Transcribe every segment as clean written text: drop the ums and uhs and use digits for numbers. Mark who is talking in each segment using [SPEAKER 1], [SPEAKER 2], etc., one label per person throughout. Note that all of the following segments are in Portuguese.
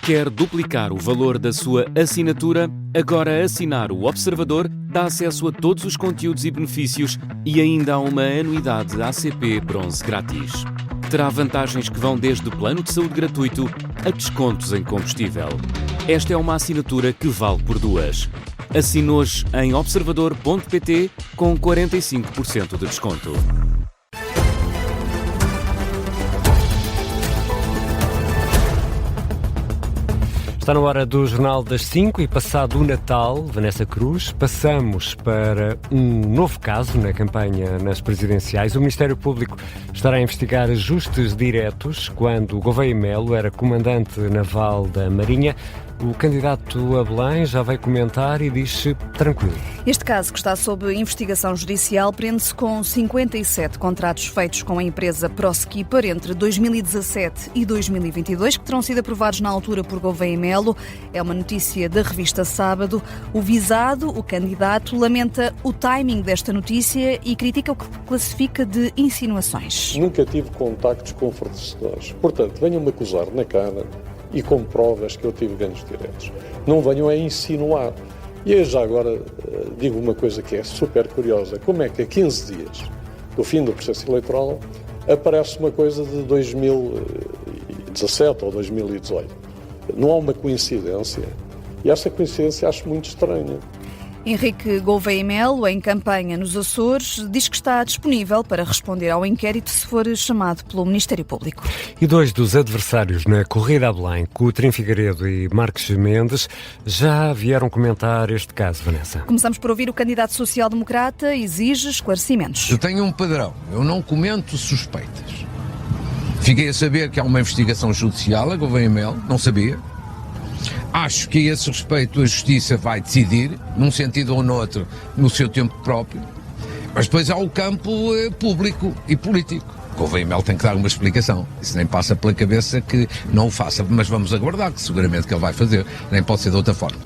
[SPEAKER 1] Quer duplicar o valor da sua assinatura? Agora assinar o Observador dá acesso a todos os conteúdos e benefícios e ainda há uma anuidade ACP Bronze grátis. Terá vantagens que vão desde plano de saúde gratuito a descontos em combustível. Esta é uma assinatura que vale por duas. Assine hoje em observador.pt com 45% de desconto.
[SPEAKER 2] Está na hora do Jornal das 5 e passado o Natal, Vanessa Cruz, passamos para um novo caso na campanha nas presidenciais. O Ministério Público estará a investigar ajustes diretos quando Gouveia Melo era comandante naval da Marinha. O candidato a Belém já veio comentar e diz-se tranquilo.
[SPEAKER 3] Este caso, que está sob investigação judicial, prende-se com 57 contratos feitos com a empresa Prosekeeper entre 2017 e 2022, que terão sido aprovados na altura por Gouveia Melo. É uma notícia da revista Sábado. O visado, o candidato, lamenta o timing desta notícia e critica o que classifica de insinuações.
[SPEAKER 4] Nunca tive contactos com fornecedores. Portanto, venham-me acusar na cara e com provas que eu tive ganhos diretos. Não venham a insinuar. E eu já agora digo uma coisa que é super curiosa. Como é que a 15 dias do fim do processo eleitoral aparece uma coisa de 2017 ou 2018? Não há uma coincidência. E essa coincidência acho muito estranha.
[SPEAKER 3] Henrique Gouveia Melo, em campanha nos Açores, diz que está disponível para responder ao inquérito se for chamado pelo Ministério Público.
[SPEAKER 2] E dois dos adversários na corrida a Belém, Coutrinho Figueiredo e Marques Mendes, já vieram comentar este caso, Vanessa.
[SPEAKER 3] Começamos por ouvir o candidato social-democrata, exige esclarecimentos.
[SPEAKER 5] Eu tenho um padrão, eu não comento suspeitas. Fiquei a saber que há uma investigação judicial a Gouveia Melo, não sabia. Acho que a esse respeito a Justiça vai decidir, num sentido ou noutro, no seu tempo próprio. Mas depois há o campo público e político. Gouveia Melo tem que dar uma explicação. Isso nem passa pela cabeça que não o faça, mas vamos aguardar, que seguramente que ele vai fazer. Nem pode ser de outra forma.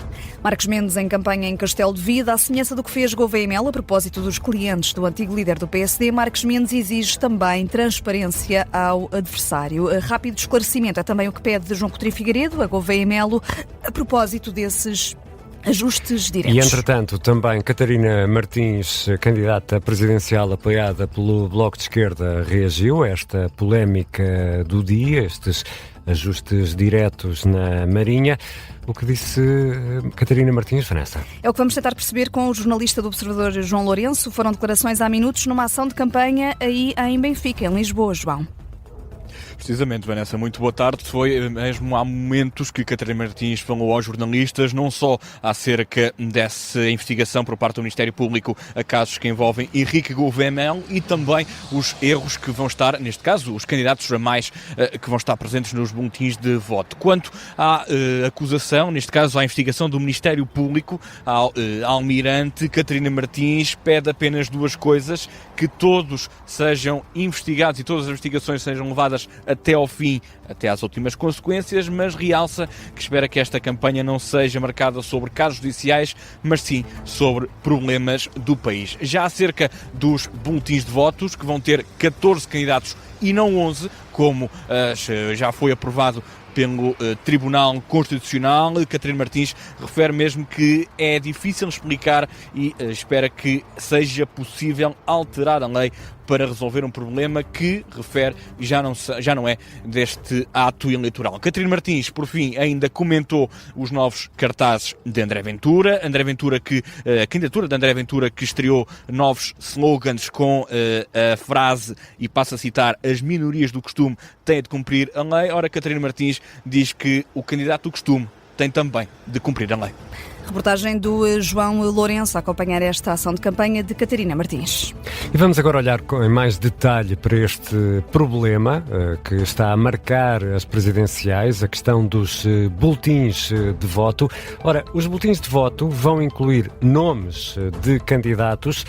[SPEAKER 3] Marques Mendes em campanha em Castelo de Vida, à semelhança do que fez Gouveia Melo a propósito dos clientes do antigo líder do PSD, Marques Mendes exige também transparência ao adversário. Rápido esclarecimento é também o que pede de João Coutrinho Figueiredo a Gouveia Melo a propósito desses ajustes diretos.
[SPEAKER 2] E, entretanto, também Catarina Martins, candidata presidencial apoiada pelo Bloco de Esquerda, reagiu a esta polémica do dia, estes ajustes diretos na Marinha. O que disse Catarina Martins, Vanessa?
[SPEAKER 3] É o que vamos tentar perceber com o jornalista do Observador João Lourenço. Foram declarações há minutos numa ação de campanha aí em Benfica, em Lisboa, João.
[SPEAKER 6] Precisamente, Vanessa, muito boa tarde. Foi mesmo há momentos que Catarina Martins falou aos jornalistas, não só acerca dessa investigação por parte do Ministério Público a casos que envolvem Henrique Gouveia Melo e também os erros que vão estar, neste caso, os candidatos a mais que vão estar presentes nos boletins de voto. Quanto à acusação, neste caso à investigação do Ministério Público, ao almirante, Catarina Martins pede apenas duas coisas: que todos sejam investigados e todas as investigações sejam levadas até ao fim, até às últimas consequências, mas realça que espera que esta campanha não seja marcada sobre casos judiciais, mas sim sobre problemas do país. Já acerca dos boletins de votos, que vão ter 14 candidatos e não 11, como já foi aprovado pelo Tribunal Constitucional, Catarina Martins refere mesmo que é difícil explicar e espera que seja possível alterar a lei para resolver um problema que, refere, já não é deste ato eleitoral. Catarina Martins, por fim, ainda comentou os novos cartazes de André Ventura. A candidatura de André Ventura, que estreou novos slogans com a frase, e passo a citar, as minorias do costume têm de cumprir a lei. Ora, Catarina Martins diz que o candidato do costume tem também de cumprir a lei.
[SPEAKER 3] Reportagem do João Lourenço a acompanhar esta ação de campanha de Catarina Martins.
[SPEAKER 2] E vamos agora olhar em mais detalhe para este problema que está a marcar as presidenciais, a questão dos boletins de voto. Ora, os boletins de voto vão incluir nomes de candidatos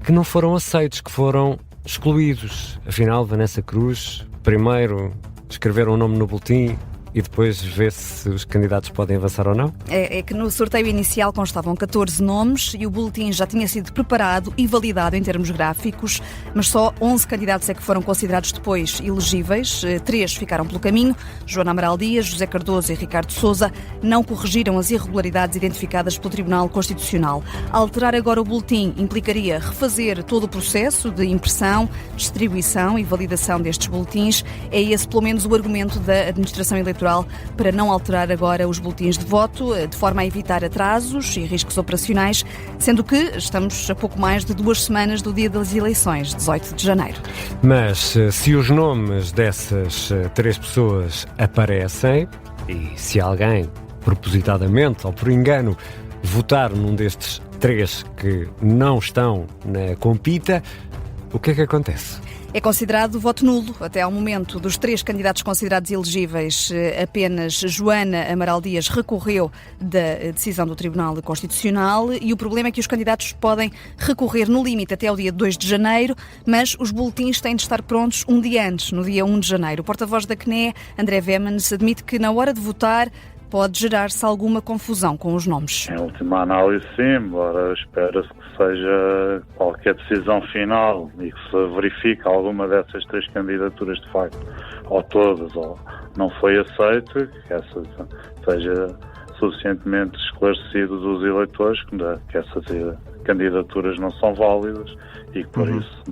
[SPEAKER 2] que não foram aceitos, que foram excluídos. Afinal, Vanessa Cruz, primeiro escreveram o nome no boletim, e depois vê se os candidatos podem avançar ou não?
[SPEAKER 3] É que no sorteio inicial constavam 14 nomes e o boletim já tinha sido preparado e validado em termos gráficos, mas só 11 candidatos é que foram considerados depois elegíveis. 3 ficaram pelo caminho. Joana Amaral Dias, José Cardoso e Ricardo Sousa não corrigiram as irregularidades identificadas pelo Tribunal Constitucional. Alterar agora o boletim implicaria refazer todo o processo de impressão, distribuição e validação destes boletins. É esse, pelo menos, o argumento da Administração Eleitoral para não alterar agora os boletins de voto, de forma a evitar atrasos e riscos operacionais, sendo que estamos a pouco mais de 2 semanas do dia das eleições, 18 de janeiro.
[SPEAKER 2] Mas se os nomes dessas 3 pessoas aparecem, e se alguém, propositadamente ou por engano, votar num destes 3 que não estão na compita, o que é que acontece?
[SPEAKER 3] É considerado voto nulo. Até ao momento, dos 3 candidatos considerados elegíveis, apenas Joana Amaral Dias recorreu da decisão do Tribunal Constitucional e o problema é que os candidatos podem recorrer no limite até ao dia 2 de janeiro, mas os boletins têm de estar prontos um dia antes, no dia 1 de janeiro. O porta-voz da CNE, André Wemmens, admite que na hora de votar pode gerar-se alguma confusão com os nomes.
[SPEAKER 7] Em última análise, sim, embora espera-se que seja qualquer decisão final e que se verifique alguma dessas 3 candidaturas de facto, ou todas, ou não foi aceito, que essa seja suficientemente esclarecido dos eleitores que essas candidaturas não são válidas e que por isso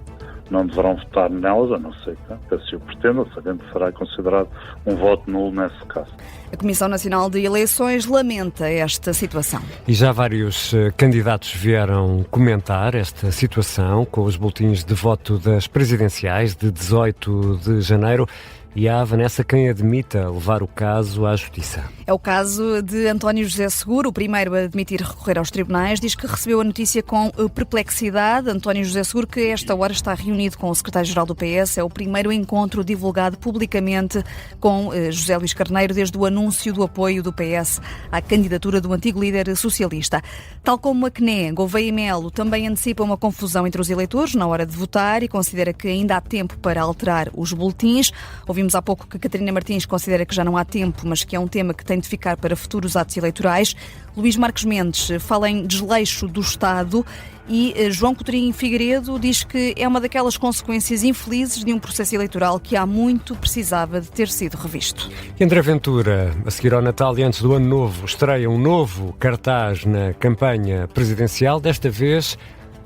[SPEAKER 7] não deverão votar nelas, a não ser que assim o pretendam, sabendo que será considerado um voto nulo nesse caso.
[SPEAKER 3] A Comissão Nacional de Eleições lamenta esta situação.
[SPEAKER 2] E já vários candidatos vieram comentar esta situação com os boletins de voto das presidenciais de 18 de janeiro. E há, Vanessa, quem admita levar o caso à Justiça.
[SPEAKER 3] É o caso de António José Seguro, o primeiro a admitir recorrer aos tribunais. Diz que recebeu a notícia com perplexidade. António José Seguro, que a esta hora está reunido com o secretário-geral do PS. É o primeiro encontro divulgado publicamente com José Luís Carneiro desde o anúncio do apoio do PS à candidatura do antigo líder socialista. Tal como a CNE, Gouveia Melo também antecipa uma confusão entre os eleitores na hora de votar e considera que ainda há tempo para alterar os boletins. Ouvimos há pouco que Catarina Martins considera que já não há tempo, mas que é um tema que tem de ficar para futuros atos eleitorais. Luís Marques Mendes fala em desleixo do Estado e João Coutinho Figueiredo diz que é uma daquelas consequências infelizes de um processo eleitoral que há muito precisava de ter sido revisto.
[SPEAKER 2] E André Ventura, a seguir ao Natal e antes do Ano Novo, estreia um novo cartaz na campanha presidencial. Desta vez,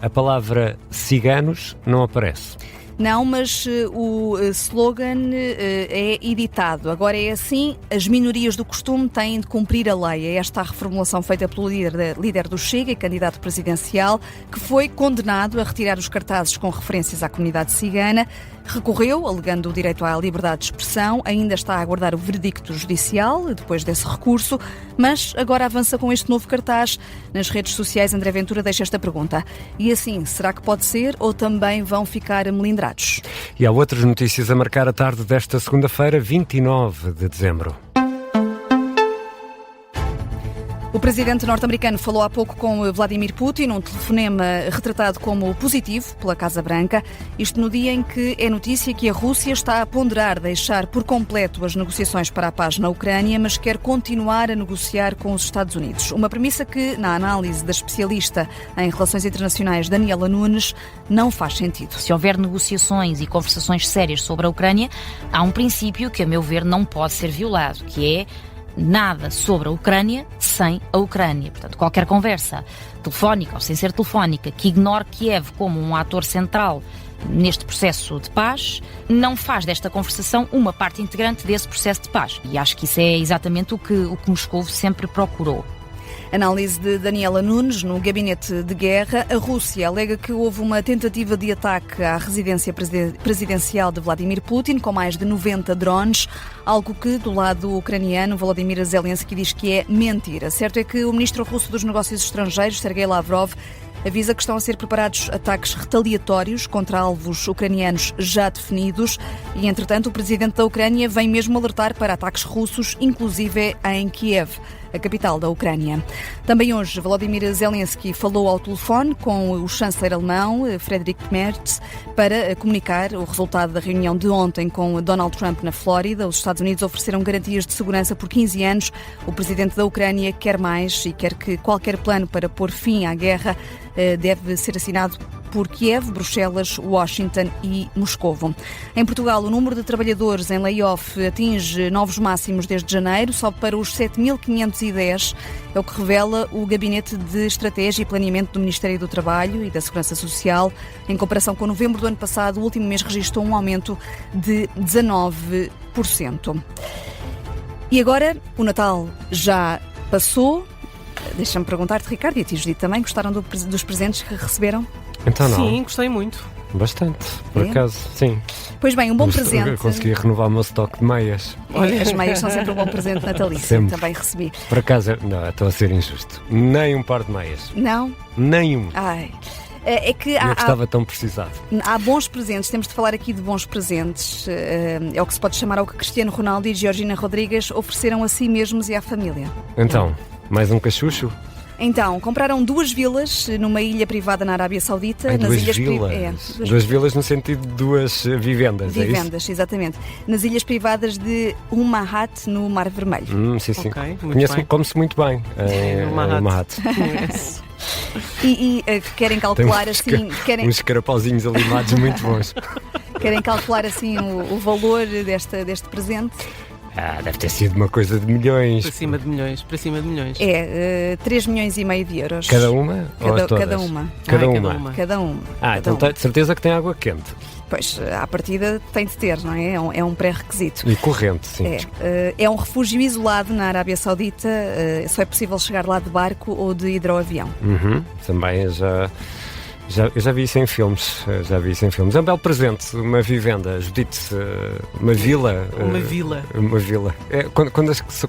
[SPEAKER 2] a palavra ciganos não aparece.
[SPEAKER 3] Não, mas o slogan é editado. Agora é assim, as minorias do costume têm de cumprir a lei. É esta a reformulação feita pelo líder do Chega e candidato presidencial, que foi condenado a retirar os cartazes com referências à comunidade cigana. Recorreu, alegando o direito à liberdade de expressão, ainda está a aguardar o veredicto judicial depois desse recurso, mas agora avança com este novo cartaz. Nas redes sociais, André Ventura deixa esta pergunta. E assim, será que pode ser ou também vão ficar melindrados?
[SPEAKER 2] E há outras notícias a marcar a tarde desta segunda-feira, 29 de dezembro.
[SPEAKER 3] O presidente norte-americano falou há pouco com Vladimir Putin, um telefonema retratado como positivo pela Casa Branca. Isto no dia em que é notícia que a Rússia está a ponderar deixar por completo as negociações para a paz na Ucrânia, mas quer continuar a negociar com os Estados Unidos. Uma premissa que, na análise da especialista em relações internacionais Daniela Nunes, não faz sentido.
[SPEAKER 8] Se houver negociações e conversações sérias sobre a Ucrânia, há um princípio que, a meu ver, não pode ser violado, que é nada sobre a Ucrânia sem a Ucrânia. Portanto, qualquer conversa telefónica ou sem ser telefónica que ignore Kiev como um ator central neste processo de paz, não faz desta conversação uma parte integrante desse processo de paz. E acho que isso é exatamente o que Moscovo sempre procurou.
[SPEAKER 3] Análise de Daniela Nunes, no gabinete de guerra. A Rússia alega que houve uma tentativa de ataque à residência presidencial de Vladimir Putin, com mais de 90 drones, algo que, do lado ucraniano, Volodymyr Zelensky diz que é mentira. Certo é que o ministro russo dos Negócios Estrangeiros, Sergei Lavrov, avisa que estão a ser preparados ataques retaliatórios contra alvos ucranianos já definidos e, entretanto, o presidente da Ucrânia vem mesmo alertar para ataques russos, inclusive em Kiev. a capital da Ucrânia. Também hoje, Volodymyr Zelensky falou ao telefone com o chanceler alemão, Friedrich Merz, para comunicar o resultado da reunião de ontem com Donald Trump na Flórida. Os Estados Unidos ofereceram garantias de segurança por 15 anos. O presidente da Ucrânia quer mais e quer que qualquer plano para pôr fim à guerra deve ser assinado por Kiev, Bruxelas, Washington e Moscovo. Em Portugal, o número de trabalhadores em layoff atinge novos máximos desde janeiro, sobe para os 7.510, é o que revela o Gabinete de Estratégia e Planeamento do Ministério do Trabalho e da Segurança Social. Em comparação com novembro do ano passado, o último mês registrou um aumento de 19%. E agora, o Natal já passou. Deixa-me perguntar-te, Ricardo, e a ti, Judite, também gostaram dos presentes que receberam?
[SPEAKER 2] Então não.
[SPEAKER 9] Sim, gostei muito.
[SPEAKER 2] Bastante, por acaso, sim.
[SPEAKER 3] Pois bem, um bom presente.
[SPEAKER 2] Eu consegui renovar o meu estoque de meias.
[SPEAKER 3] Olha, as meias são sempre um bom presente natalício.
[SPEAKER 2] Sempre.
[SPEAKER 3] Também recebi.
[SPEAKER 2] Por acaso, não, estou a ser injusto. Nem um par de meias.
[SPEAKER 3] Não?
[SPEAKER 2] Nenhum.
[SPEAKER 3] Ai. É que
[SPEAKER 2] eu estava tão precisado.
[SPEAKER 3] Há bons presentes, temos de falar aqui de bons presentes. É o que se pode chamar ao que Cristiano Ronaldo e Georgina Rodrigues ofereceram a si mesmos e à família.
[SPEAKER 2] Então, mais um cachucho?
[SPEAKER 3] Então, compraram 2 vilas numa ilha privada na Arábia Saudita.
[SPEAKER 2] Nas
[SPEAKER 3] 2
[SPEAKER 2] ilhas
[SPEAKER 3] vilas?
[SPEAKER 2] Duas vilas no sentido de 2 vivendas, é isso?
[SPEAKER 3] Vivendas, exatamente. Nas ilhas privadas de Ummahat, no Mar Vermelho.
[SPEAKER 2] Sim, sim.
[SPEAKER 9] Okay,
[SPEAKER 2] Come-se muito bem em Ummahat.
[SPEAKER 3] E querem calcular assim...
[SPEAKER 2] Uns carapauzinhos alimados muito bons.
[SPEAKER 3] Querem calcular assim o valor deste presente?
[SPEAKER 2] Deve ter sido uma coisa de milhões.
[SPEAKER 9] Para cima de milhões.
[SPEAKER 3] É, 3,5 milhões de euros.
[SPEAKER 2] Cada uma?
[SPEAKER 3] Cada uma.
[SPEAKER 9] Cada uma.
[SPEAKER 2] Então de certeza que tem água quente.
[SPEAKER 3] Pois, à partida tem de ter, não é? É um pré-requisito.
[SPEAKER 2] E corrente, sim.
[SPEAKER 3] É um refúgio isolado na Arábia Saudita. Só é possível chegar lá de barco ou de hidroavião.
[SPEAKER 2] Também eu já vi isso em filmes. É um belo presente, uma vivenda, Judite, uma vila. Uma vila.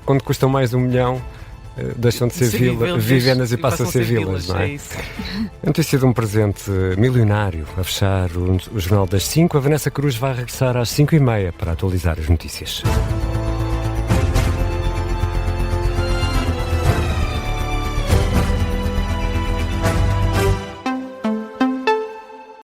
[SPEAKER 2] Quando custam mais de 1 milhão, deixam de ser vivendas e passam a ser vilas, não é?
[SPEAKER 9] Isso.
[SPEAKER 2] Tem sido um presente milionário. A fechar o Jornal das 5, a Vanessa Cruz vai regressar às 5h30 para atualizar as notícias.